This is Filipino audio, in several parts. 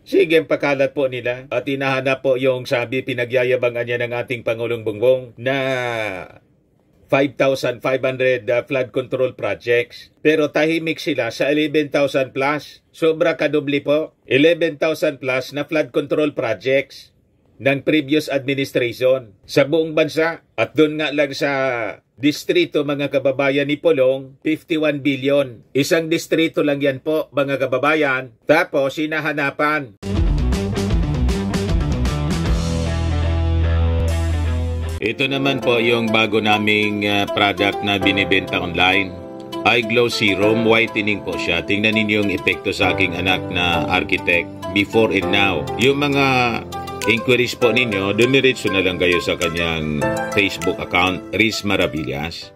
Sige, pakalat po nila. At hinahanap po yung sabi pinagyayabangan niya ng ating Pangulong Bongbong na 5,500 flood control projects. Pero tahimik sila sa 11,000 plus. Sobra kadubli po. 11,000 plus na flood control projects ng previous administration sa buong bansa. At doon nga lang sa distrito, mga kababayan, ni Pulong, 51 billion. Isang distrito lang yan po, mga kababayan. Tapos, hinahanapan. Ito naman po yung bago naming product na binibenta online. iGlow Serum, whitening po siya. Tingnan ninyo yung epekto sa aking anak na architect before and now. Yung mga inquiries po ninyo, dumiretso na lang kayo sa kanyang Facebook account, Riz Maravillas.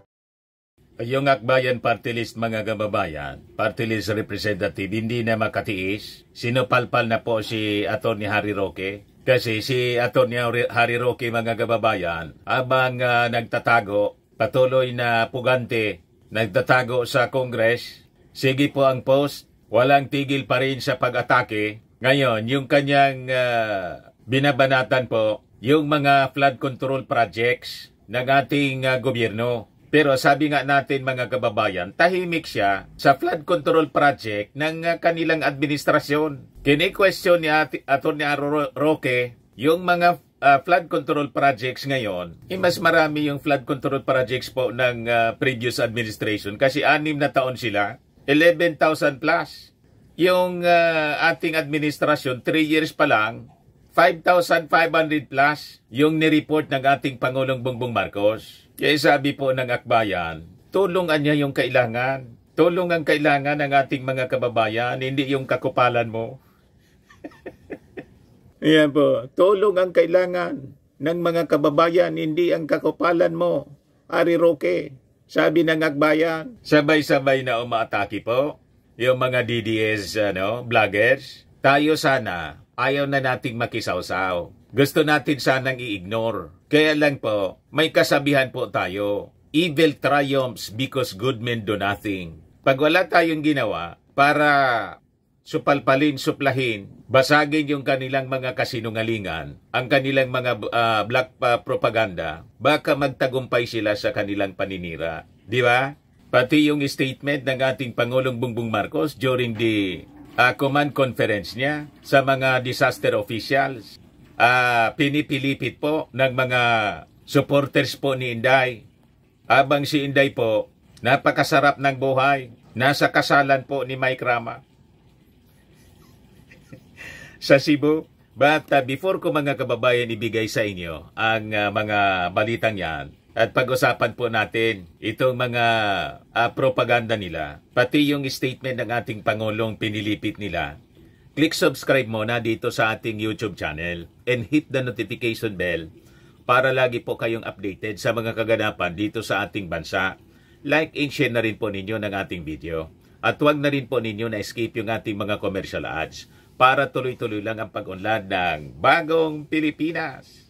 Yung Akbayan Party List, mga kababayan, Party List Representative, hindi na makatiis. Sinupalpal na po si Atty. Harry Roque. Kasi si Atty. Harry Roque, mga kababayan, habang nagtatago, patuloy na pugante, nagtatago sa Congress, sige po ang post, walang tigil pa rin sa pag-atake. Ngayon, yung kanyang binabanatan po, yung mga flood control projects ng ating gobyerno. Pero sabi nga natin, mga kababayan, tahimik siya sa flood control project ng kanilang administrasyon. Kini-question ni Atty. Roque yung mga flood control projects ngayon. Mas marami yung flood control projects po ng previous administration kasi 6 na taon sila, 11,000 plus. Yung ating administrasyon, 3 years pa lang, 5,500 plus yung nireport ng ating Pangulong Bongbong Marcos. Kaya sabi po ng Akbayan, tulungan niya yung kailangan. Tulong ang kailangan ng ating mga kababayan, hindi yung kakupalan mo. Ayan po, tulong ang kailangan ng mga kababayan, hindi ang kakupalan mo. Harry Roque, sabi ng Akbayan. Sabay-sabay na umaatake po yung mga DDS vloggers. Tayo sana, ayaw na nating makisawsaw. Gusto natin sanang i-ignore. Kaya lang po, may kasabihan po tayo. Evil triumphs because good men do nothing. Pag wala tayong ginawa para supalpalin, suplahin, basagin yung kanilang mga kasinungalingan, ang kanilang mga black propaganda, baka magtagumpay sila sa kanilang paninira. Di ba? Pati yung statement ng ating Pangulong Bongbong Marcos during the command conference niya sa mga disaster officials, pinipilipit po ng mga supporters po ni Inday. Habang si Inday po, napakasarap ng buhay. Nasa kasalan po ni Mike Rama sa Cebu. But before ko, mga kababayan, ibigay sa inyo ang mga balitang yan, at pag-usapan po natin itong mga propaganda nila, pati yung statement ng ating Pangulong pinilipit nila, click subscribe muna dito sa ating YouTube channel and hit the notification bell para lagi po kayong updated sa mga kaganapan dito sa ating bansa. Like and share na rin po ninyo ng ating video. At huwag na rin po ninyo na escape yung ating mga commercial ads para tuloy-tuloy lang ang pag-unlad ng Bagong Pilipinas.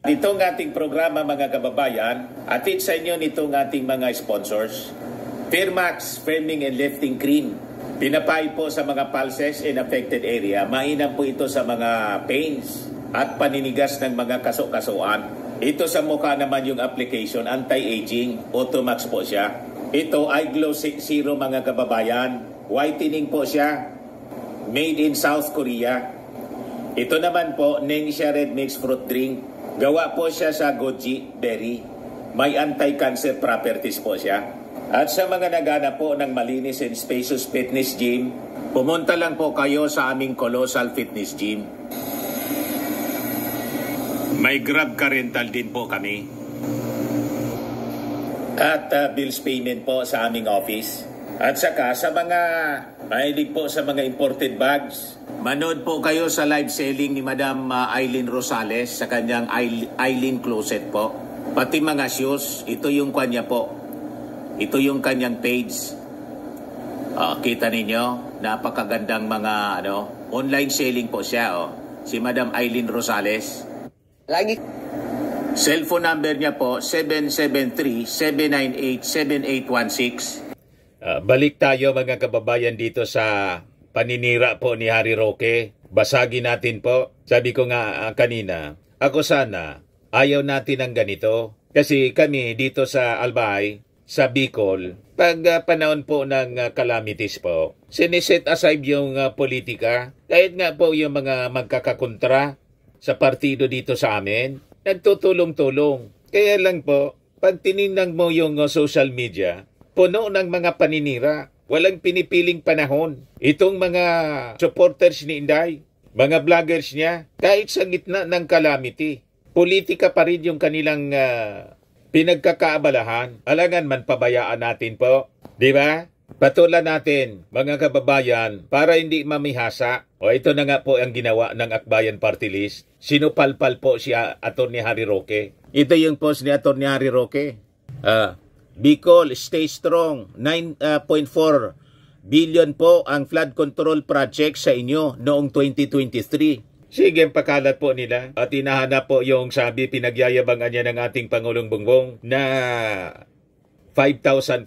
Itong ating programa, mga kababayan, atid sa inyo nitong ating mga sponsors. Firmax Firming and Lifting Cream. Pinapay po sa mga pulses in affected area. Mainam po ito sa mga pains at paninigas ng mga kaso-kasuan. Ito sa mukha naman yung application, anti-aging, Automax po siya. Ito ay iGlow Serum, mga kababayan. Whitening po siya. Made in South Korea. Ito naman po, Nengxia Red Mix Fruit Drink. Gawa po siya sa goji berry. May anti-cancer properties po siya. At sa mga nagana po ng malinis and spacious fitness gym, pumunta lang po kayo sa aming Colossal Fitness Gym. May Grab car rental din po kami. At bills payment po sa aming office. At saka sa mga mahilig po sa mga imported bags, manood po kayo sa live selling ni Madam Eileen Rosales sa kanyang Eileen Closet po. Pati mga shoes, ito yung kanya po. Ito yung kanyang page. Kita ninyo, napakagandang mga online selling po siya. Si Madam Eileen Rosales. Lagi. Cellphone number niya po, 773-798-7816. Balik tayo, mga kababayan, dito sa paninira po ni Harry Roque. Basagin natin po. Sabi ko nga kanina, ako sana, ayaw natin ng ganito. Kasi kami dito sa Albay, sa Bicol, pag panahon po ng calamities po, siniset aside yung politika. Kahit nga po yung mga magkakakontra sa partido dito sa amin, nagtutulong-tulong. Kaya lang po, pag tinignan mo yung social media, puno ng mga paninira. Walang pinipiling panahon. Itong mga supporters ni Inday, mga vloggers niya, kahit sa gitna ng calamity, politika pa rin yung kanilang pinagkakaabalahan. Alangan man pabayaan natin po. Di ba? Patulan natin, mga kababayan, para hindi mamihasa. O ito na nga po ang ginawa ng Akbayan Party List. Sinupalpal po si Atty. Harry Roque. Ito yung post ni Atty. Harry Roque. Bicol, stay strong. 9.4 billion po ang flood control project sa inyo noong 2023. Sige, pakalat po nila. At hinahanap po yung sabi, pinagyayabangan niya ng ating Pangulong Bongbong na 5,500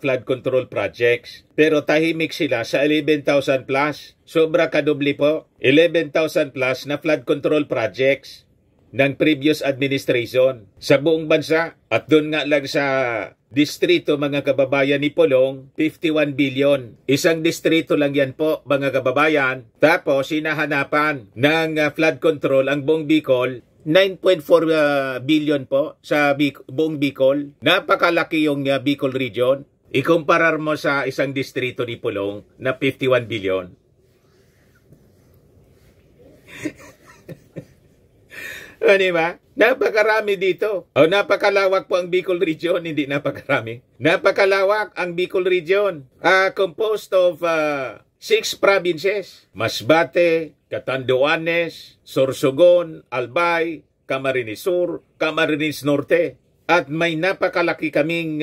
flood control projects. Pero tahimik sila sa 11,000 plus. Sobra kadubli po. 11,000 plus na flood control projects ng previous administration sa buong bansa. At doon nga lang sa distrito, mga kababayan ni Pulong, 51 billion. Isang distrito lang yan po, mga kababayan. Tapos, hinahanapan ng flood control ang buong Bicol, 9.4 billion po sa buong Bicol. Napakalaki yung Bicol region. Ikumparar mo sa isang distrito ni Pulong na 51 billion. O, diba? Napakarami dito. O, napakalawak po ang Bicol region. Hindi napakarami. Napakalawak ang Bicol region. Composed of 6 provinces. Masbate, Catanduanes, Sorsogon, Albay, Camarines Sur, Camarines Norte. At may napakalaki kaming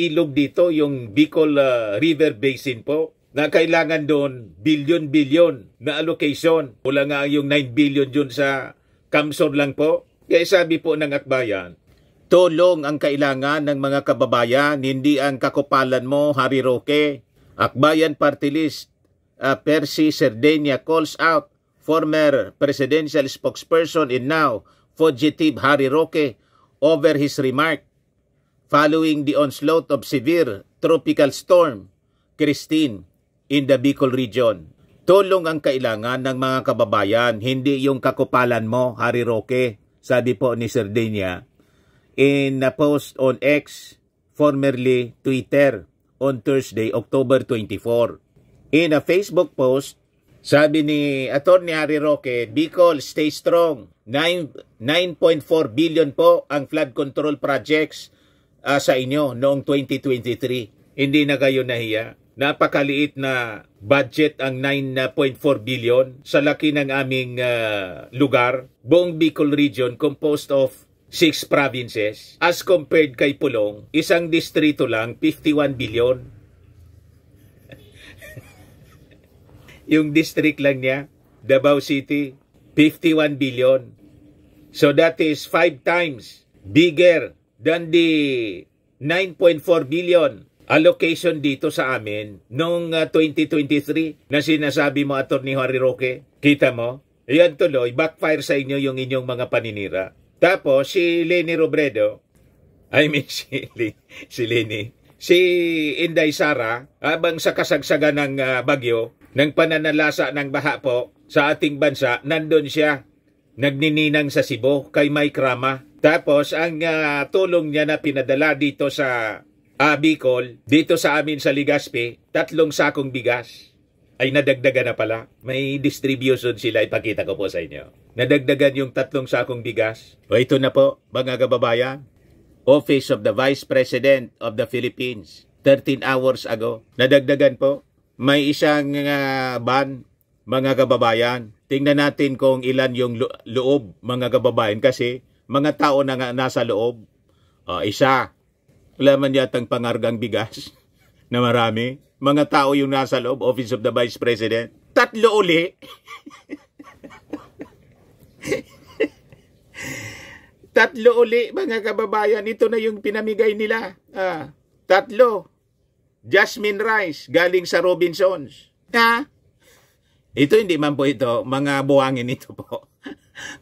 ilog dito, yung Bicol River Basin po, na kailangan doon bilyon-bilyon na allocation. Wala nga yung 9 billion dun sa Kamsor lang po. Kaya sabi po ng Akbayan, tulong ang kailangan ng mga kababayan, hindi ang kakupalan mo, Harry Roque. Akbayan Party List, Percy Sardenia calls out former presidential spokesperson and now fugitive Harry Roque over his remark following the onslaught of severe tropical storm Christine in the Bicol region. Tulong ang kailangan ng mga kababayan, hindi yung kakupalan mo, Harry Roque, sabi po ni Sardenia in a post on X, formerly Twitter, on Thursday, October 24. In a Facebook post, sabi ni Atty. Harry Roque, Bicol, stay strong. 9.4 billion po ang flood control projects sa inyo noong 2023. Hindi na kayo nahiya. Napakaliit na budget ang 9.4 billion sa laki ng aming lugar. Buong Bicol region composed of 6 provinces. As compared kay Pulong, isang distrito lang, 51 billion. Yung district lang niya, Davao City, 51 billion. So that is 5 times bigger than the 9.4 billion allocation dito sa amin noong 2023 na sinasabi mo, Atty. Harry Roque. Kita mo? Yan tuloy, backfire sa inyo yung inyong mga paninira. Tapos si Leni Robredo, si Inday Sara, habang sa kasagsagan ng bagyo, ng pananalasa ng baha po sa ating bansa, nandun siya, nagnininang sa Cebu kay Mike Rama. Tapos ang tulong niya na pinadala dito sa Bicol, dito sa amin sa Legazpi, 3 sakong bigas. Ay nadagdagan na pala. May distribution sila, ipakita ko po sa inyo. Nadagdagan yung 3 sakong bigas. O ito na po, mga kababayan. Office of the Vice President of the Philippines, 13 hours ago. Nadagdagan po. May isang ban, mga kababayan. Tingnan natin kung ilan yung loob, mga kababayan. Kasi mga tao na nga nasa loob. Isa. Wala man yatang pangargang bigas na marami. Mga tao yung nasa loob, Office of the Vice President. 3 uli. 3 uli, mga kababayan. Ito na yung pinamigay nila. 3. Jasmine rice, galing sa Robinsons. Ito hindi man po ito, mga buhangin ito po.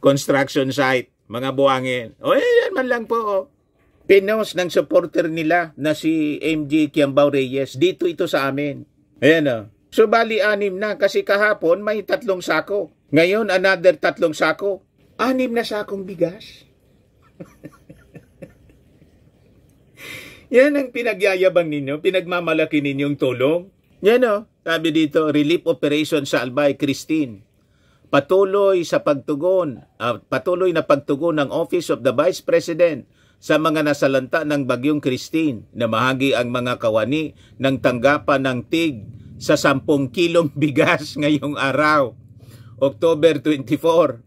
Construction site, mga buhangin. O yan man lang po. Oh. Pinos ng supporter nila na si MJ Kiambao Reyes. Dito ito sa amin. Ayan o. So bali 6 na kasi kahapon may 3 sako. Ngayon another 3 sako. 6 na sakong bigas. Yan ang pinagyayabang ninyo, pinagmamalaki ninyong tulong. Yan o. Sabi dito, relief operation sa Albay, Christine. Patuloy na pagtugon ng Office of the Vice President sa mga nasalanta ng Bagyong Christine na mahagi ang mga kawani ng tanggapan ng TIG sa 10 kilong bigas ngayong araw, October 24,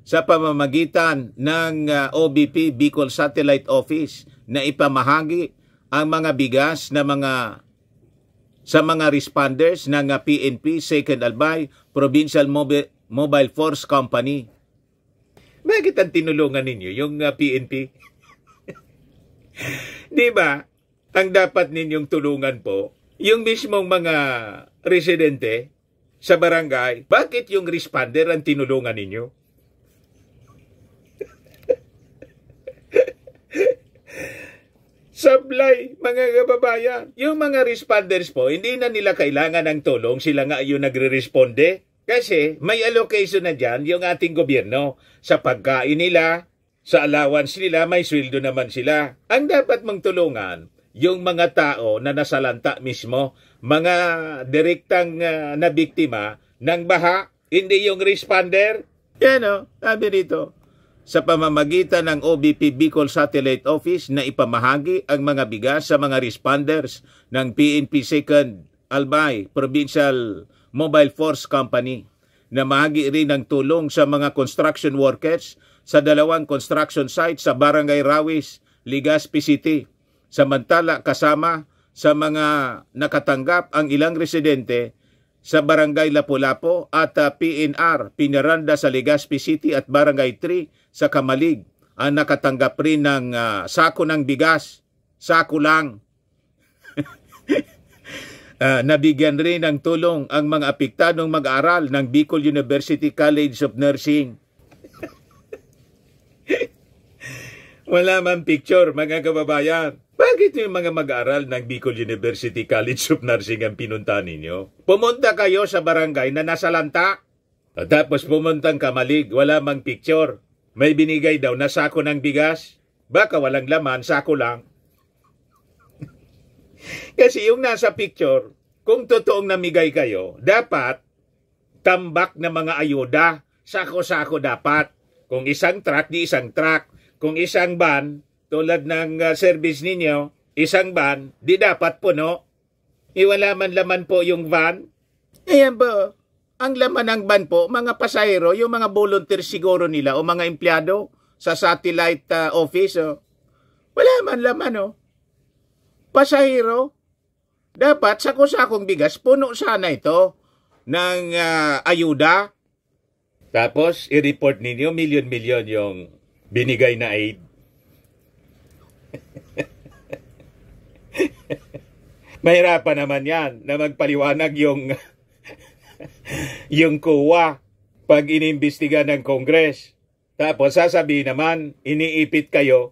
sa pamamagitan ng OBP Bicol Satellite Office na ipamahagi ang mga bigas na sa mga responders ng PNP, 2nd Albay, Provincial Mobile Force Company. Bakit ang tinulungan ninyo yung PNP? Di ba? Ang dapat ninyong tulungan po, yung mismong mga residente sa barangay. Bakit yung responder ang tinulungan ninyo? Sablay, mga kababayan. Yung mga responders po, hindi na nila kailangan ng tulong. Sila nga yung nagre-responde. Kasi may allocation na dyan yung ating gobyerno. Sa pagkain nila, sa allowance nila, may sweldo naman sila. Ang dapat mong tulungan, yung mga tao na nasalanta mismo, mga direktang nabiktima ng baha, hindi yung responder. Yan o, sabi dito. Sa pamamagitan ng OBP Bicol Satellite Office na ipamahagi ang mga bigas sa mga responders ng PNP 2nd Albay Provincial Mobile Force Company na mahagi rin ng tulong sa mga construction workers sa 2 construction sites sa Barangay Rawis, Legazpi City. Samantala kasama sa mga nakatanggap ang ilang residente sa Barangay Lapu-Lapu at PNR, Pinaranda sa Legazpi City at Barangay 3 sa Kamalig. Ang nakatanggap rin ng sako ng bigas. Sako lang. Nabigyan rin ng tulong ang mga apektadong mag-aaral ng Bicol University College of Nursing. Wala man picture, mga kababayan. Bakit yung mga mag-aaral ng Bicol University College of Nursing ang pinunta ninyo? Pumunta kayo sa barangay na nasalanta. Tapos pumuntang Kamalig, wala mang picture. May binigay daw na sako ng bigas. Baka walang laman, sako lang. Kasi yung nasa picture, kung totoong namigay kayo, dapat tambak na mga ayuda. Sako-sako dapat. Kung isang truck, di isang truck. Kung isang van, tulad ng service ninyo, isang van, di dapat puno. Iwala man laman po yung van. Ayan po. Ang laman ng van po, mga pasahero, yung mga volunteer siguro nila o mga empleyado sa satellite office. Oh. Wala man laman, oh. Pasahero, dapat sako-sakong bigas, puno sana ito ng ayuda. Tapos, i-report ninyo, milyon-milyon yung binigay na aid. Mahirapan naman yan na magpaliwanag yung COA pag inimbestiga ng Congress. Tapos sasabihin naman, iniipit kayo.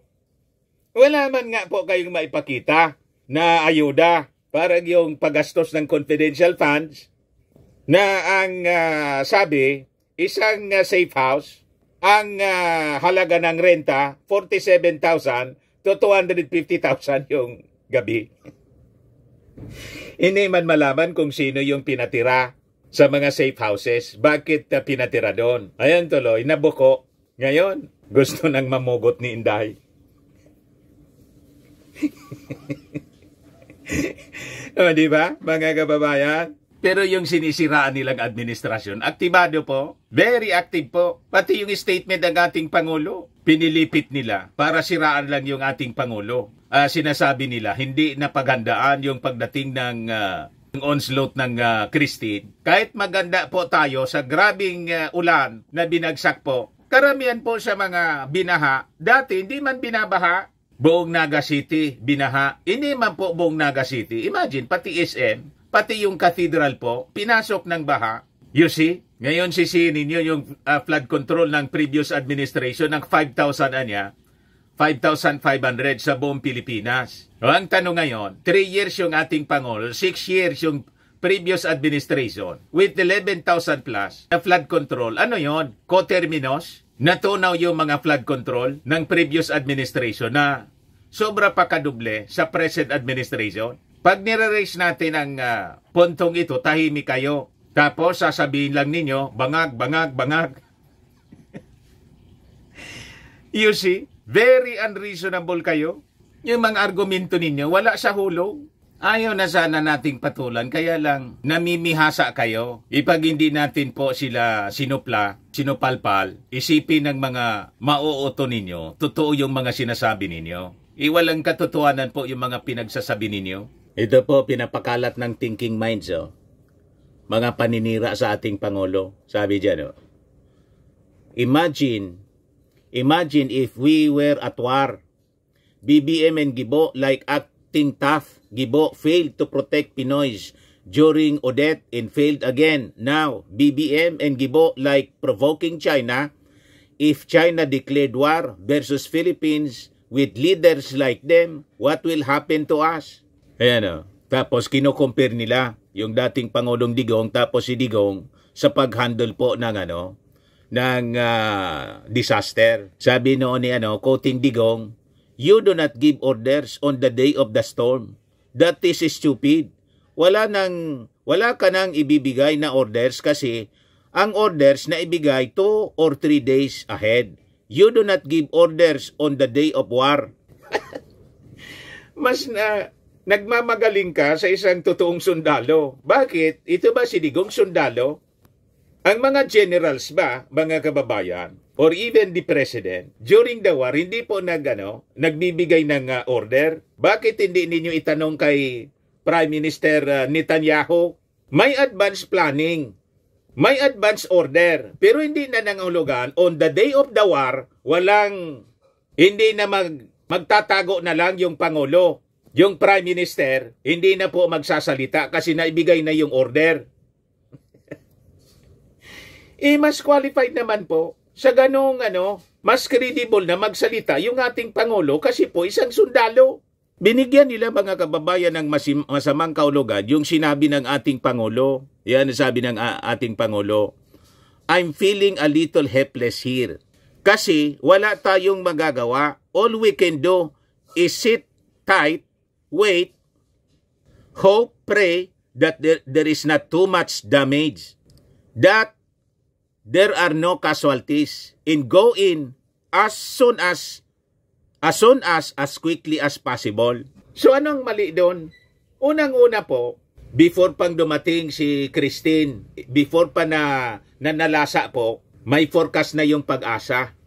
Wala man nga po kayong maipakita na ayuda para yung paggastos ng confidential funds na ang sabi, isang safe house, ang halaga ng renta, 47,000 to 250,000 yung gabi. Hindi man malaman kung sino yung pinatira sa mga safe houses. Bakit pinatira doon? Ayan tuloy, nabuko. Ngayon, gusto nang mamugot ni Inday. O, di ba, mga kababayan? Pero yung sinisiraan nilang administrasyon, aktibado po. Very active po. Pati yung statement ng ating Pangulo, pinilipit nila para siraan lang yung ating Pangulo. Sinasabi nila, hindi napaghandaan yung pagdating ng onslaught ng Christine. Kahit maganda po tayo sa grabing ulan na binagsak po, karamihan po sa mga binaha, dati hindi man binabaha, buong Naga City, binaha. Hindi man po buong Naga City. Imagine, pati SM, pati yung cathedral po, pinasok ng baha. You see? Ngayon sisihin ninyo yung flood control ng previous administration ng 5,000 anya, 5,500 sa buong Pilipinas. O, ang tanong ngayon, 3 years yung ating Pangulo, 6 years yung previous administration with 11,000 plus na flood control. Ano yon? Coterminos? Natunaw yung mga flood control ng previous administration na sobra pa kaduble sa present administration. Pag nire-raise natin ang puntong ito, tahimik kayo. Tapos sasabihin lang ninyo, bangag, bangag, bangag. You see? Very unreasonable kayo. Yung mga argumento ninyo, wala sa hulog. Ayaw na sana nating patulan, kaya lang namimihasa kayo. Ipag hindi natin po sila sinupalpal, isipin ng mga mauuto ninyo, totoo yung mga sinasabi ninyo. Iwalang katotohanan po yung mga pinagsasabi ninyo. Ito po pinapakalat ng thinking minds, oh. Mga paninira sa ating Pangulo. Sabi dyan, oh. Imagine if we were at war. BBM and Gibo, like acting tough, Gibo failed to protect Pinoys during Odette and failed again. Now, BBM and Gibo, like provoking China. If China declared war versus Philippines with leaders like them, what will happen to us? Ayan, oh. Tapos kino-compare nila yung dating Pangulong Digong tapos si Digong sa pag-handle po ng disaster. Sabi noon ni quoting Digong, "You do not give orders on the day of the storm. That is stupid. Wala ka nang ibibigay na orders kasi ang orders na ibigay 2 or 3 days ahead. You do not give orders on the day of war." Mas nagmamagaling ka sa isang totoong sundalo. Bakit? Ito ba si Digong sundalo? Ang mga generals ba, mga kababayan, or even the president, during the war, hindi po nagbibigay ng order? Bakit hindi ninyo itanong kay Prime Minister Netanyahu? May advance planning, may advance order, pero hindi na nangahulugan on the day of the war, hindi na magtatago na lang yung Pangulo. Yung Prime Minister, hindi na po magsasalita kasi naibigay na yung order. Mas qualified naman po sa ganong mas credible na magsalita yung ating Pangulo kasi po isang sundalo. Binigyan nila mga kababayan ng masamang kahulugan yung sinabi ng ating Pangulo. Yan sabi ng ating Pangulo, "I'm feeling a little helpless here. Kasi wala tayong magagawa. All we can do is sit tight, wait, hope, pray that there is not too much damage, that there are no casualties, and go in as soon as quickly as possible." So anong mali doon? Unang-una po, before pang dumating si Christine, before pa nalasa po, may forecast na yung Pag-asa.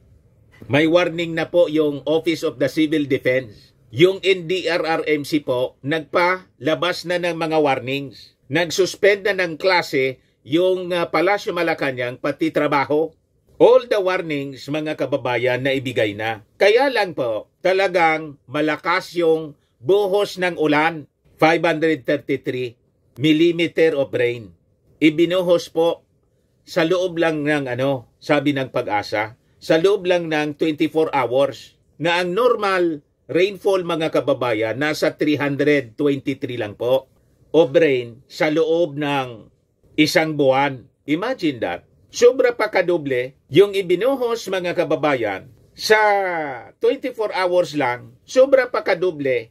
May warning na po yung Office of the Civil Defense. Yung NDRRMC po, nagpalabas na ng mga warnings. Nagsuspend na ng klase yung Palasyo Malacanang pati trabaho. All the warnings, mga kababayan, na ibigay na. Kaya lang po, talagang malakas yung buhos ng ulan. 533 millimeter of rain. Ibinuhos po sa loob lang ng sabi ng Pag-asa, sa loob lang ng 24 hours na ang normal rainfall, mga kababayan, nasa 323 lang po of rain sa loob ng isang buwan. Imagine that. Sobra pa kadoble yung ibinuhos, mga kababayan, sa 24 hours lang. Sobra pa kadoble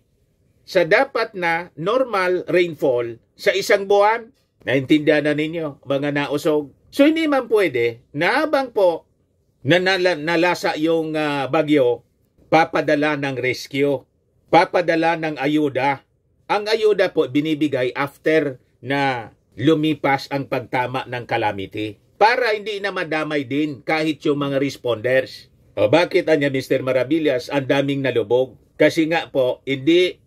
sa dapat na normal rainfall sa isang buwan. Naintindihan na ninyo, mga nausog. So hindi man pwede na habang po nalasa yung bagyo, papadala ng rescue, papadala ng ayuda. Ang ayuda po binibigay after na lumipas ang pagtama ng calamity para hindi na madamay din kahit yung mga responders. O bakit Mr. Maravillas, ang daming nalubog? Kasi nga po, hindi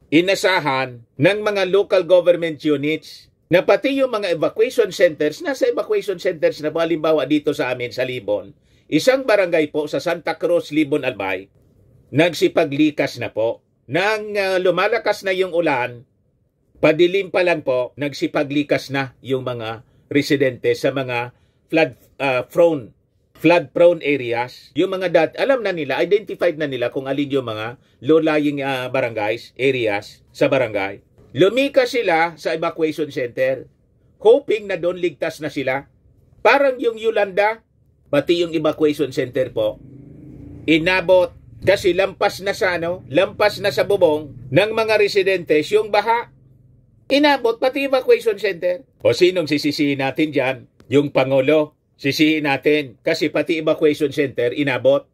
inasahan ng mga local government units na pati yung mga evacuation centers, nasa evacuation centers na po, halimbawa dito sa amin sa Libon, isang barangay po sa Santa Cruz, Libon, Albay, nagsipaglikas na po. Nang lumalakas na yung ulan, padilim pa lang po, nagsipaglikas na yung mga residente sa mga flood-prone areas. Yung mga alam na nila, identified na nila kung alin yung mga low-lying barangays, areas sa barangay. Lumikas sila sa evacuation center, hoping na doon ligtas na sila. Parang yung Yolanda, pati yung evacuation center po, inabot kasi lampas na sa bubong ng mga residentes yung baha. Inabot pati evacuation center. O sinong sisisihin natin dyan? Yung Pangulo. Sisihin natin kasi pati evacuation center inabot.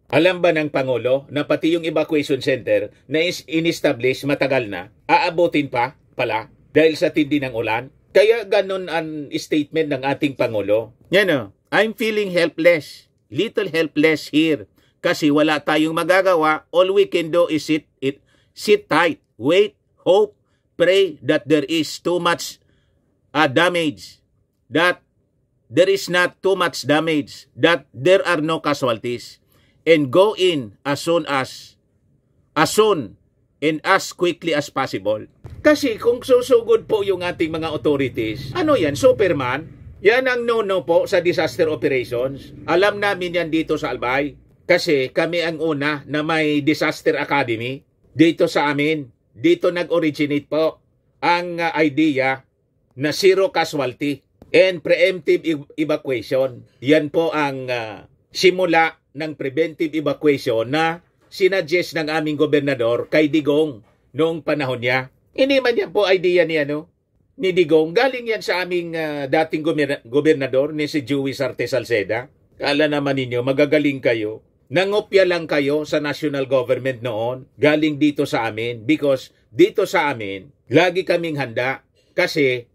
Alam ba ng Pangulo na pati yung evacuation center na in-establish matagal na, aabutin pa pala dahil sa tindi ng ulan? Kaya ganun ang statement ng ating Pangulo. Yan o, I'm feeling helpless, little helpless here. Kasi wala tayong magagawa. All we can do is sit tight, wait, hope, pray that there is too much damage, that there is not too much damage, that there are no casualties, and go in as soon and as quickly as possible. Kasi kung susugod po yung ating mga authorities, ano yan, Superman? Yan ang no-no po sa disaster operations. Alam namin yan dito sa Albay. Kasi kami ang una na may Disaster Academy dito sa amin. Dito nag-originate po ang idea na zero casualty and preemptive evacuation. Yan po ang simula ng preventive evacuation na sinuggest ng aming gobernador kay Digong noong panahon niya. Hindi man yan po idea ni Digong. Galing yan sa aming dating gobernador ni si Joey Sarte Salceda. Kala naman ninyo, magagaling kayo. Nangopya lang kayo sa national government noon, galing dito sa amin, because dito sa amin, lagi kaming handa kasi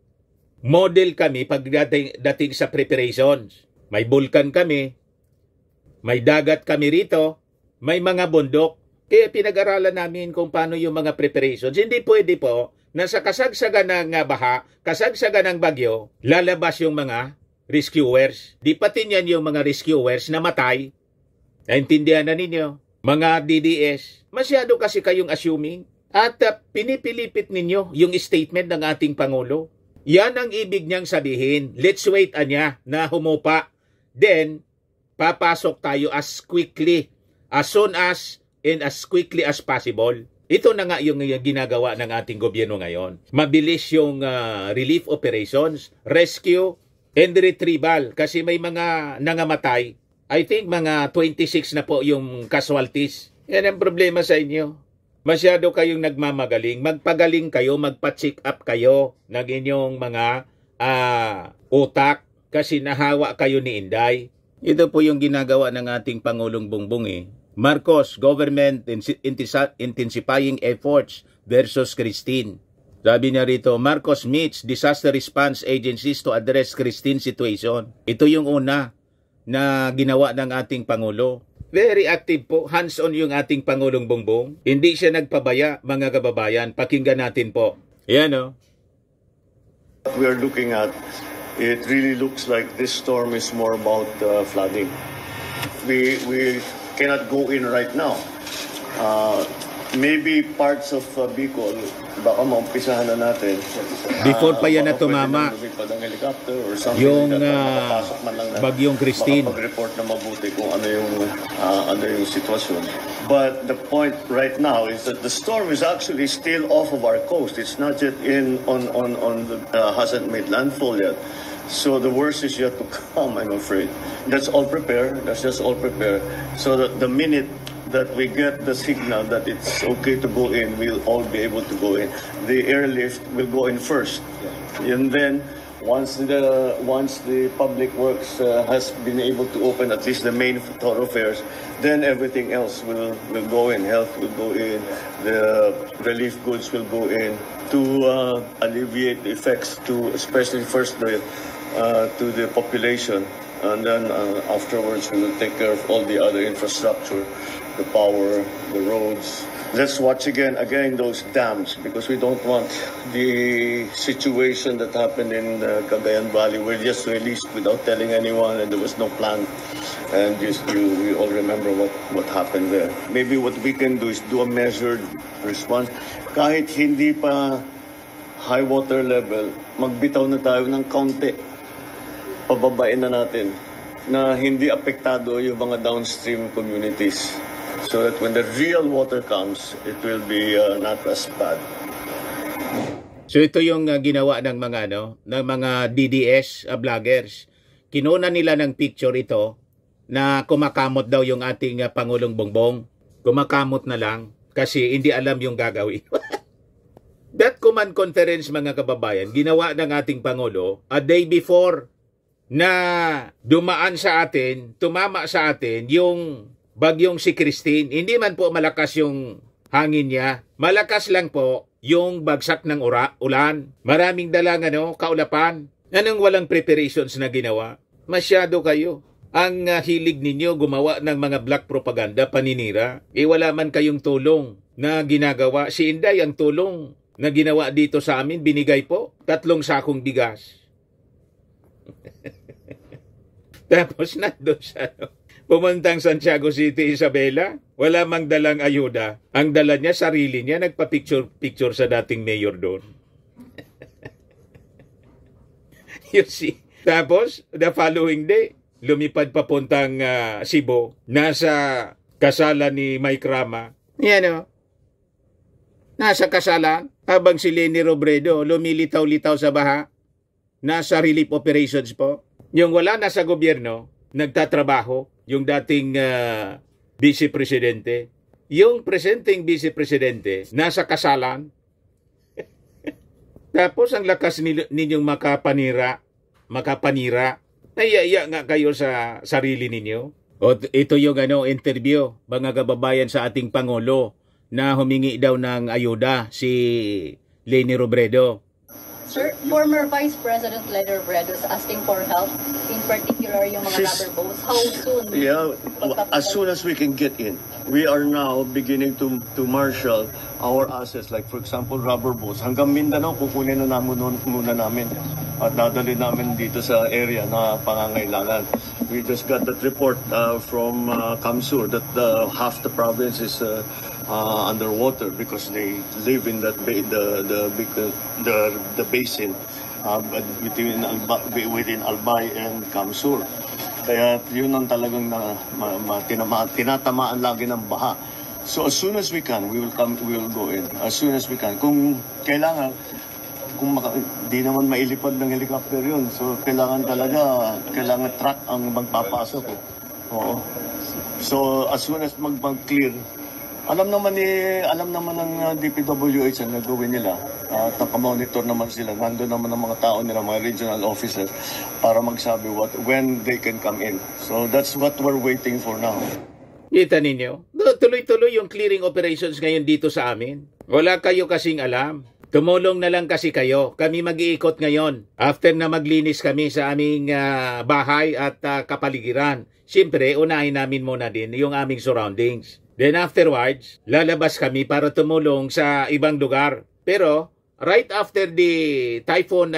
model kami pagdating sa preparations. May bulkan kami, may dagat kami rito, may mga bundok. Kaya pinag-aralan namin kung paano yung mga preparations. Hindi pwede po na sa kasagsagan ng baha, kasagsagan ng bagyo, lalabas yung mga rescuers. Di pati niyan yung mga rescuers na matay. Naintindihan na ninyo, mga DDS, masyado kasi kayong assuming at pinipilipit ninyo yung statement ng ating Pangulo. Yan ang ibig niyang sabihin. Let's wait anya na humupa. Then, papasok tayo as quickly, as soon as, and as quickly as possible. Ito na nga yung ginagawa ng ating gobyerno ngayon. Mabilis yung relief operations, rescue, and retrieval. Kasi may mga nangamatay. I think mga 26 na po yung casualties. Yan ang problema sa inyo. Masyado kayong nagmamagaling. Magpagaling kayo, magpa-check up kayo ng inyong mga utak kasi nahawa kayo ni Inday. Ito po yung ginagawa ng ating Pangulong Bongbong Marcos, government intensifying efforts versus Christine. Sabi niya rito, Marcos meets disaster response agencies to address Christine situation. Ito yung una na ginawa ng ating Pangulo. Very active po, hands-on yung ating Pangulong Bongbong. Hindi siya nagpabaya, mga kababayan. Pakinggan natin po. Yan o. What we are looking at, it really looks like this storm is more about flooding. We cannot go in right now. Maybe parts of Bicol, baka maumpisahan na natin. Before pa yan na tumama, yung bagyong Christine. Makapag-report na mabuti kung ano yung sitwasyon. But the point right now is that the storm is actually still off of our coast. It's not yet hasn't made landfall yet. So the worst is yet to come, I'm afraid. That's all prepared. That's just all prepared. So that the minute that we get the signal that it's okay to go in, we'll all be able to go in. The airlift will go in first. And then once the public works has been able to open at least the main thoroughfares, then everything else will go in. Health will go in, the relief goods will go in to alleviate the effects to especially first to the population. And then afterwards we will take care of all the other infrastructure, the power, the roads. Let's watch again those dams, because we don't want the situation that happened in Cagayan Valley. We're just released without telling anyone, and there was no plan. And we all remember what happened there. Maybe what we can do is do a measured response. Kahit hindi pa high water level, magbitaw na tayo ng kaunti. pababain na natin na hindi apektado yung mga downstream communities. So that when the real water comes, it will be not as bad. So ito yung ginawa ng mga DDS vloggers. Kinuna nila ng picture ito na kumakamot daw yung ating Pangulong Bongbong. Kumakamot na lang kasi hindi alam yung gagawin. That command conference, mga kababayan, ginawa ng ating Pangulo a day before na dumaan sa atin, tumama sa atin yung bagyong si Christine. Hindi man po malakas yung hangin niya. Malakas lang po yung bagsak ng ulan. Maraming dalang kaulapan. Anong walang preparations na ginawa? Masyado kayo. Ang hilig ninyo gumawa ng mga black propaganda, paninira. Wala man kayong tulong na ginagawa. Si Inday, ang tulong na ginawa dito sa amin, binigay po 3 sakong bigas. Tapos nandun sa pumuntang Santiago City, Isabela, wala mang dalang ayuda. Ang dala niya, sarili niya, nagpa-picture sa dating mayor doon. You see? Tapos, the following day, lumipad papuntang Cebu, nasa kasalan ni Mike Rama. Yan nasa kasalan, habang si Leni Robredo lumilitaw-litaw sa baha, nasa relief operations po. Yung wala nasa gobyerno, nagtatrabaho, yung dating Vice Presidente, yung presenting Vice Presidente, nasa kasalan. Tapos ang lakas ninyong makapanira, naiya nga kayo sa sarili ninyo. O ito yung interview, mga kababayan, sa ating Pangulo na humingi daw ng ayuda si Leni Robredo. Sir, former Vice President Leni Robredo is asking for help, in particular yung mga rubber boats. How soon? Yeah, as soon as we can get in. We are now beginning to marshal our assets, like for example, rubber boats. Hanggang Mindanao, kukunin na muna namin at dadali namin dito sa area na pangangailangan. We just got that report from Kamsur that half the province is underwater because they live in that the basin within Albay and Kamsur. Kaya yun ang talagang tinatamaan lagi ng baha. So as soon as we can, we will go in. As soon as we can. Kung kailangan, di naman mailipad ng helicopter yun. So kailangan truck ang magpapasok. Oo. So as soon as mag-clear, alam naman ng DPWH ang nagawin nila. Takamonitor naman sila. Nandun naman ang mga tao nila, mga regional officers, para magsabi when they can come in. So that's what we're waiting for now. Kita ninyo? Tuloy-tuloy yung clearing operations ngayon dito sa amin. Wala kayo kasing alam. Tumulong na lang kasi kayo. Kami mag-iikot ngayon. After na maglinis kami sa aming bahay at kapaligiran. Siyempre, unahin namin muna din yung aming surroundings. Then afterwards, lalabas kami para tumulong sa ibang lugar. Pero, right after the typhoon,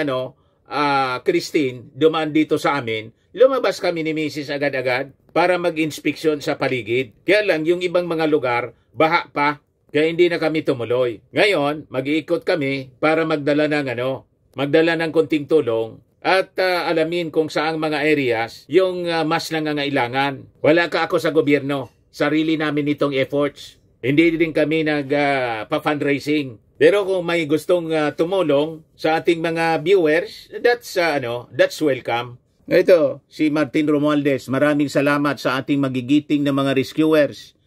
Christine, dumaan dito sa amin, lumabas kami ni Mrs. agad-agad para mag-inspeksyon sa paligid. Kaya lang, yung ibang mga lugar, baha pa, kaya hindi na kami tumuloy. Ngayon, mag-iikot kami para magdala ng konting tulong at alamin kung saang mga areas yung mas nangangailangan. Wala ka ako sa gobyerno. Sarili namin itong efforts. Hindi din kami nag-fundraising. Pero kung may gustong tumulong sa ating mga viewers, that's welcome. Ito, si Martin Romualdez, maraming salamat sa ating magigiting na mga rescuers.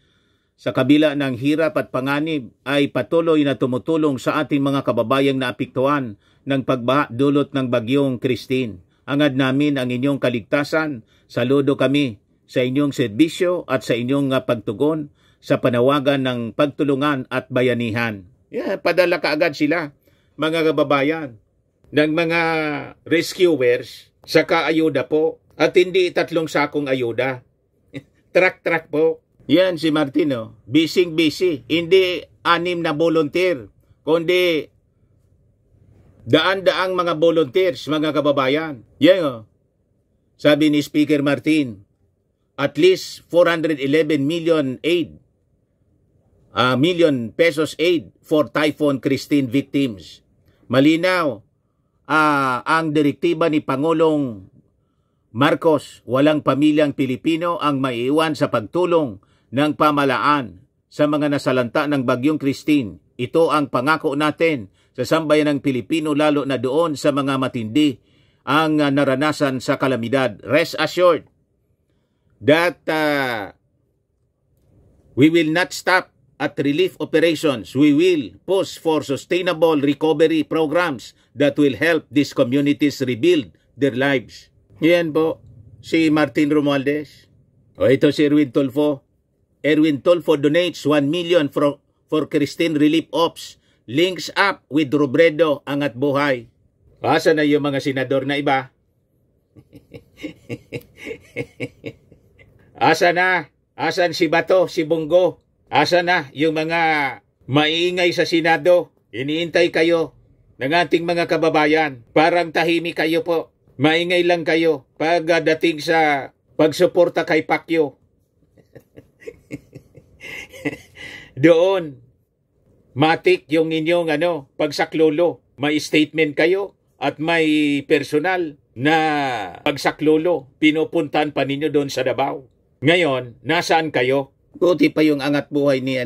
Sa kabila ng hirap at panganib ay patuloy na tumutulong sa ating mga kababayang naapektuhan ng pagbaha dulot ng bagyong Christine. Hangad namin ang inyong kaligtasan. Saludo kami sa inyong serbisyo at sa inyong pagtugon sa panawagan ng pagtulungan at bayanihan. Padala kaagad sila, mga kababayan, ng mga rescuers sa kaayuda po at hindi 3 sakong ayuda. Truck po. Yan si Martino, busy. Hindi 6 na volunteer, kundi daan-daang mga volunteers, mga kababayan. Yan sabi ni Speaker Martin, at least 411 million pesos aid for Typhoon Christine victims. Malinaw ang direktiba ni Pangulong Marcos, walang pamilyang Pilipino ang maiiwan sa pagtulong ng pamalaan sa mga nasalanta ng Bagyong Christine. Ito ang pangako natin sa sambayan ng Pilipino, lalo na doon sa mga matindi ang naranasan sa kalamidad. Rest assured that we will not stop at relief operations. We will push for sustainable recovery programs that will help these communities rebuild their lives. Yan po, si Martin Romualdez. O ito si Erwin Tulfo. Erwin Tulfo donates 1 million for Christine Relief Ops. Links up with Robredo, Angat Buhay. Asa na yung mga senador na iba? Asa na? Asan si Bato, si Bongo? Asa na yung mga maiingay sa Senado? Iniintay kayo ng ating mga kababayan. Parang tahimik kayo po. Maingay lang kayo pagdating sa pagsuporta kay Pacquiao. Doon, matik yung inyong pagsaklolo. May statement kayo at may personal na pagsaklolo. Pinupuntan pa ninyo doon sa Davao. Ngayon, nasaan kayo? Buti pa yung Angat Buhay ni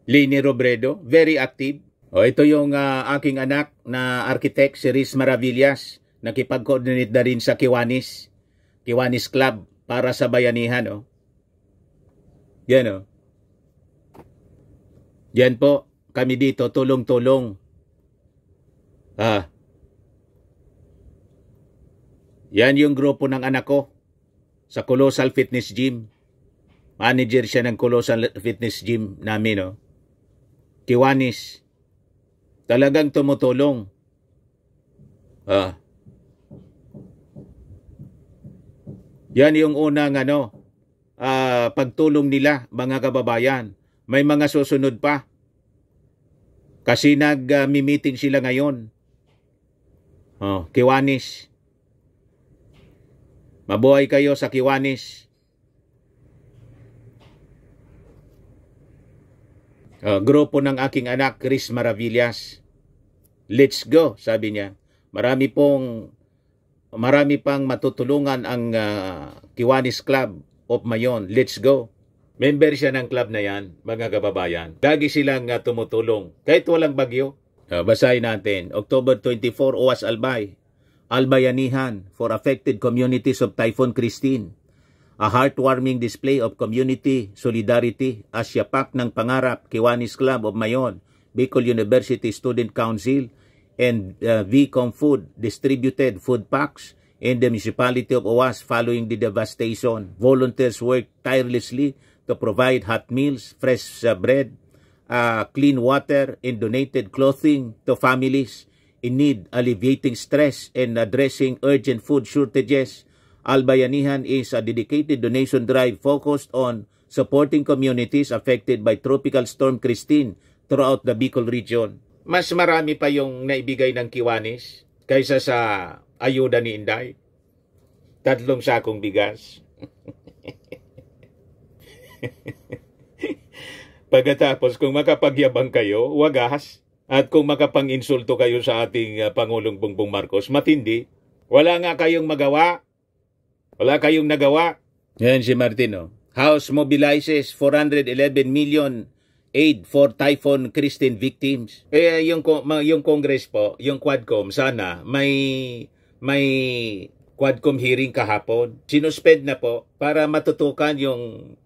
Leni Robredo. Very active. O ito yung aking anak na architect, si Riz Maravillas. Nakipag-coordinate na rin sa Kiwanis Club para sa bayanihan. Yan Yan po, kami dito, tulong-tulong. Yan yung grupo ng anak ko sa Colossal Fitness Gym. Manager siya ng Colossal Fitness Gym namin. Kiwanis. Talagang tumutulong. Yan yung unang pagtulong nila, mga kababayan. May mga susunod pa. Kasi nag-meeting sila ngayon. Kiwanis. Mabuhay kayo sa Kiwanis. Grupo ng aking anak, Riz Maravillas. Let's go, sabi niya. Marami pang matutulungan ang Kiwanis Club of Mayon. Let's go. Member siya ng club na yan, mga kababayan. Lagi silang tumutulong. Kahit walang bagyo. Basahin natin. October 24, Owas Albay. Albayanihan for affected communities of Typhoon Christine. A heartwarming display of community solidarity as yapak ng pangarap, Kiwanis Club of Mayon, Bicol University Student Council, and VCOM Food distributed food packs in the municipality of Owas following the devastation. Volunteers worked tirelessly to provide hot meals, fresh bread, clean water, and donated clothing to families in need, alleviating stress and addressing urgent food shortages. Albayanihan is a dedicated donation drive focused on supporting communities affected by Tropical Storm Christine throughout the Bicol region. Mas marami pa yung naibigay ng Kiwanis kaysa sa ayuda ni Inday. 3 sakong bigas. Pagkatapos, kung makapagyabang kayo, wagas. At kung makapang-insulto kayo sa ating Pangulong Bongbong Marcos, matindi. Wala nga kayong magawa. Wala kayong nagawa. Yan si Martino. House mobilizes 411 million aid for Typhoon Christine victims. Yung Congress po, yung Quadcom, sana may Quadcom hearing kahapon. Sinuspend na po para matutukan yung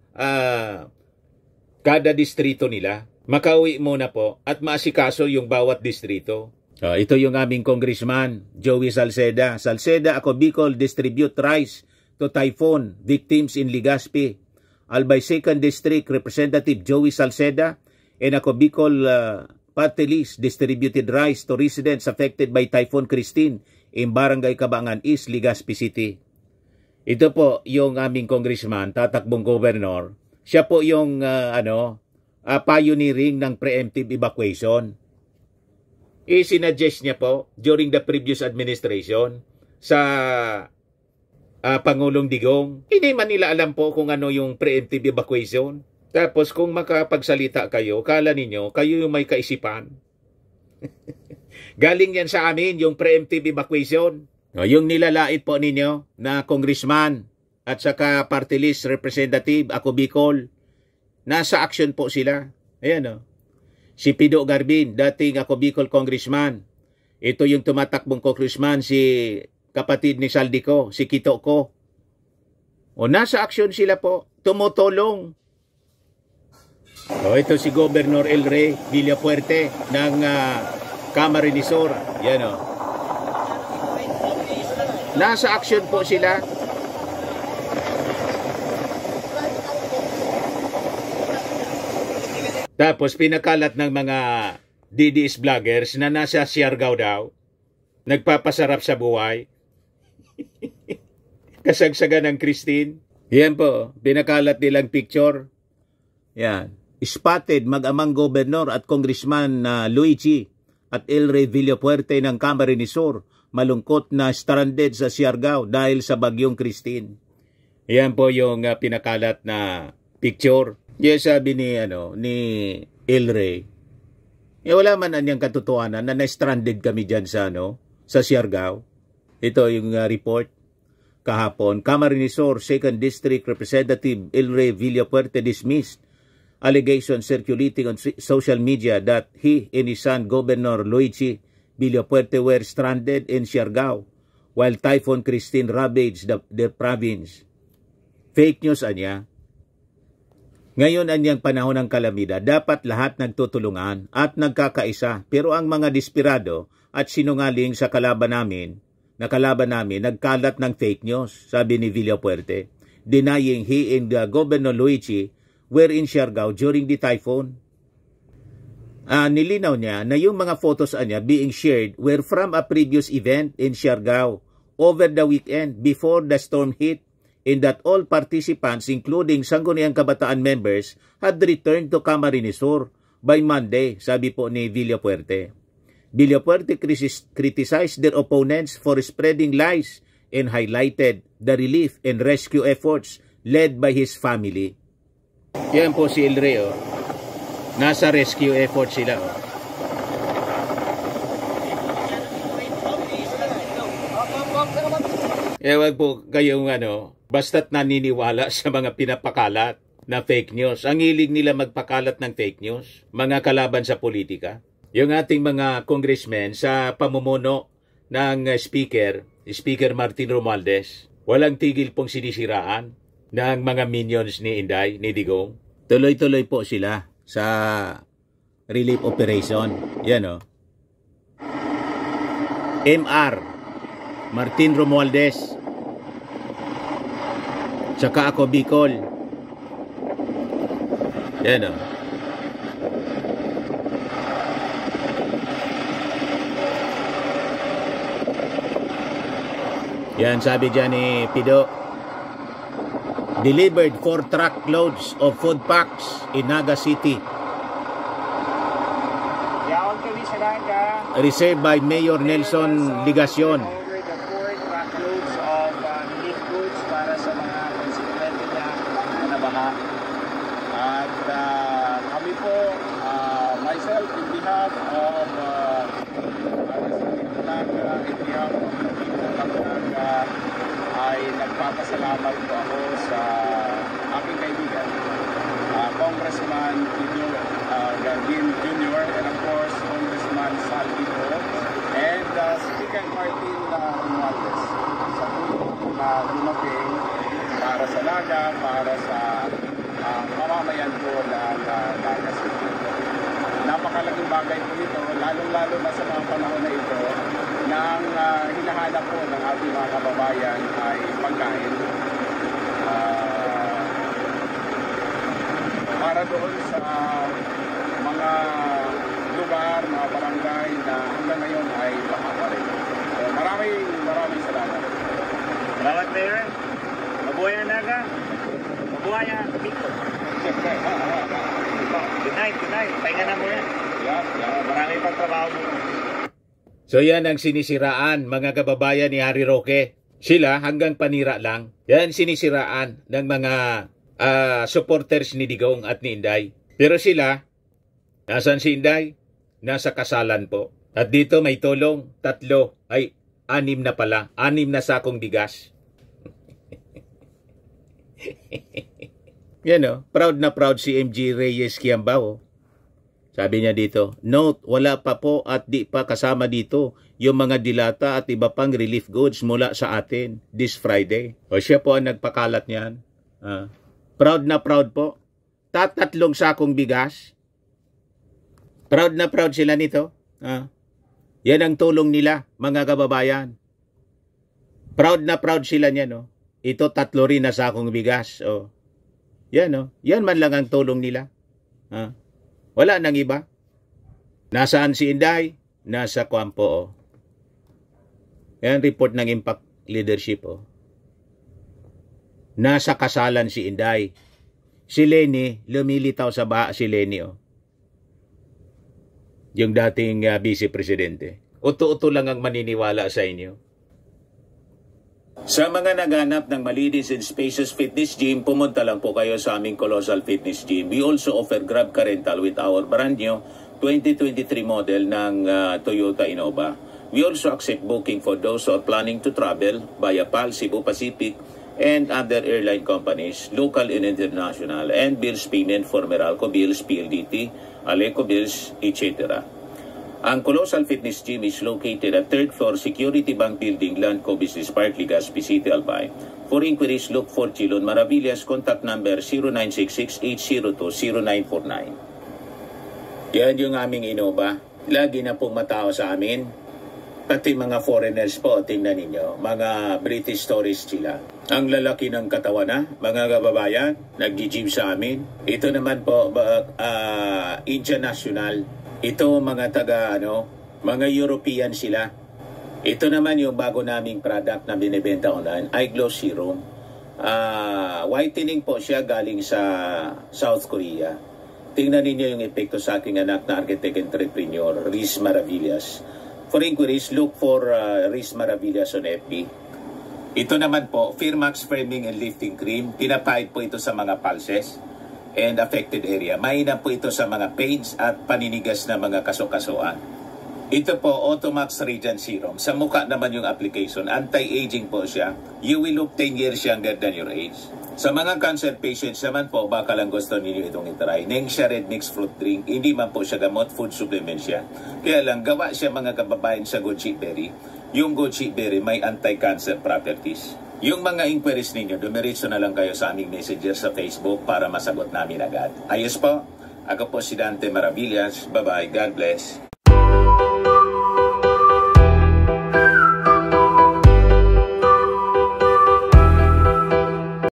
kada distrito nila. Makauwi muna po at maasikaso yung bawat distrito. Ito yung aming congressman, Joey Salceda. Salceda, ako Bicol, distribute rice to typhoon victims in Legazpi. Albay 2nd District Representative Joey Salceda and ako Bicol Party List distributed rice to residents affected by Typhoon Christine in Barangay Cabangan East, Legazpi City. Ito po yung aming congressman, tatakbong governor. Siya po yung pioneering ng preemptive evacuation. Sinuggest niya po during the previous administration sa Pangulong Digong. Hindi man nila alam po kung ano yung preemptive evacuation. Tapos kung makapagsalita kayo, kala ninyo, kayo yung may kaisipan. Galing yan sa amin, yung preemptive evacuation. O, yung nilalait po ninyo na congressman at saka party list representative, ako Bicol, nasa action po sila. Ayan o. Si Pido Garbin, dating ako Bicol congressman. Ito yung tumatakbong congressman, si kapatid ni Saldico, si Kito ko. O nasa action sila po, tumutulong. O ito si Governor El Rey Villapuerte ng Camarines Sur. Yan o. Nasa action po sila. Tapos pinakalat ng mga DDS vloggers na nasa Siargao daw, nagpapasarap sa buhay. Kasagsagan ng Christine. Yan po, pinakalat nilang picture. Yan. Spotted mag-amang gobernador at congressman na Luigi at El Rey Villapuerte ng Camarines Sur, malungkot na stranded sa Siargao dahil sa bagyong Christine. Yan po yung pinakalat na picture. Yes, sabi ni El Rey. Wala man anyang katotohanan na na-stranded kami diyan sa Siargao. Ito yung report kahapon. Camarines Sur 2nd District Representative El Rey Villapuerte dismissed allegations circulating on social media that he and his son Governor Luigi Villapuerte were stranded in Siargao while Typhoon Christine ravaged the province. Fake news anya. Ngayon anyang panahon ng kalamidad, dapat lahat nagtutulungan at nagkakaisa. Pero ang mga desperado at sinungaling sa kalaban namin, nagkalat ng fake news, sabi ni Villapuerte, denying he and Governor Luigi were in Siargao during the typhoon. Nilinaw niya na yung mga photos niya being shared were from a previous event in Siargao over the weekend before the storm hit, in that all participants, including Sangguniang Kabataan members, had returned to Camarines Sur by Monday, sabi po ni Villapuerte. Villapuerte criticized their opponents for spreading lies and highlighted the relief and rescue efforts led by his family. Yan po si El Rey, oh. Nasa rescue effort sila. Oh. Ewan po kayong basta't naniniwala sa mga pinapakalat na fake news. Ang hilig nila magpakalat ng fake news, mga kalaban sa politika. Yung ating mga congressmen sa pamumuno ng Speaker Martin Romualdez, walang tigil pong sinisiraan ng mga minions ni Inday, ni Digong. Tuloy-tuloy po sila sa relief operation. Yan o. MR Martin Romualdez, tsaka ako Bicol. Yan o. Yan sabi dyan ni Pido. Delivered 4 truckloads of food packs in Naga City. Received by Mayor Nelson Ligacion. Kami po, myself, in behalf of ay nagpapasalamat po ako sa aking kaibigan, Congressman Pido Garbin Jr. and of course Congressman Saldico and Speaker Martin Romualdez sa tulong na dumating para sa Naga, para sa mamamayan po ng Naga City. Napakalaking bagay po ito, lalong-lalo na sa mga panahon na ito nang hinahanap po ng ating mga kababayan ay pagkain para doon sa mga lugar, mga barangay na hanggang ngayon ay baka pa rin. So, maraming salamat. Salamat, Mayor. Mabuhay ang Naga. Mabuhay ang Bicol. Good night. Pahinga na muna. Maraming pagtrabaho mo. So yan ang sinisiraan mga kababayan ni Harry Roque. Sila hanggang panira lang. Yan sinisiraan ng mga supporters ni Digong at ni Inday. Pero sila, nasan si Inday? Nasa kasalan po. At dito may tulong, 3. Ay, 6 na pala. 6 na sakong bigas. Yan o, proud na proud si MG Reyes Kiambao. Sabi niya dito, note, wala pa po at di pa kasama dito yung mga dilata at iba pang relief goods mula sa atin this Friday. O siya po ang nagpakalat niyan. Proud na proud po. 3 sakong bigas. Proud na proud sila nito. Yan ang tulong nila, mga kababayan. Proud na proud sila niyan, no? Ito 3 rin na sakong bigas. Yan, no? Yan man lang ang tulong nila. Wala nang iba. Nasaan si Inday? Nasa Kwampo. Yan, report ng Impact Leadership. Nasa kasalan si Inday. Si Lenny, lumilitaw sa si Lenny. Yung dating Vice Presidente. Uto-uto lang ang maniniwala sa inyo. Sa mga naghanap ng malinis and spacious fitness gym, pumunta lang po kayo sa aming Colossal Fitness Gym. We also offer Grab Car Rental with our brand new 2023 model ng Toyota Innova. We also accept booking for those who are planning to travel via PAL, Cebu Pacific, and other airline companies, local and international, and bills payment for Meralco Bills, PLDT, Aleco Bills, etc. Ang Colossal Fitness Gym is located at 3rd floor Security Bank Building, Landco Business Park, Legazpi City, Albay. For inquiries, look for Chilon Maravillas. Contact number 0966-802-0949. Yan yung aming Innova. Lagi na pong matao sa amin. Pati mga foreigners po, tingnan ninyo. Mga British tourists sila. Ang lalaki ng katawan na, mga kababayan, nag-gym sa amin. Ito naman po, Indian National. Ito mga mga European sila. Ito naman yung bago naming product na binibenta online, iGlow Serum. Whitening po siya galing sa South Korea. Tingnan ninyo yung epekto sa aking anak na architect entrepreneur, Riz Maravillas. For inquiries, look for Riz Maravillas on FB. Ito naman po, Firmax Framing and Lifting Cream. Pinapahid po ito sa mga pulses and affected area. Mainam po ito sa mga pains at paninigas na mga kasukasuan. Ito po, Automax Radiant Serum. Sa mukha naman yung application. Anti-aging po siya. You will look 10 years younger than your age. Sa mga cancer patients naman po, baka lang gusto ninyo itong itry. Nengxia Red Mix Fruit Drink. Hindi man po siya gamot, food supplement siya. Kaya lang, gawa siya mga kababayan sa goji berry. Yung goji berry may anti-cancer properties. Yung mga inquiries ninyo, dumiretso na lang kayo sa aming messenger sa Facebook para masagot namin agad. Ayos po, ako po si Dante Maravillas. Bye-bye. God bless.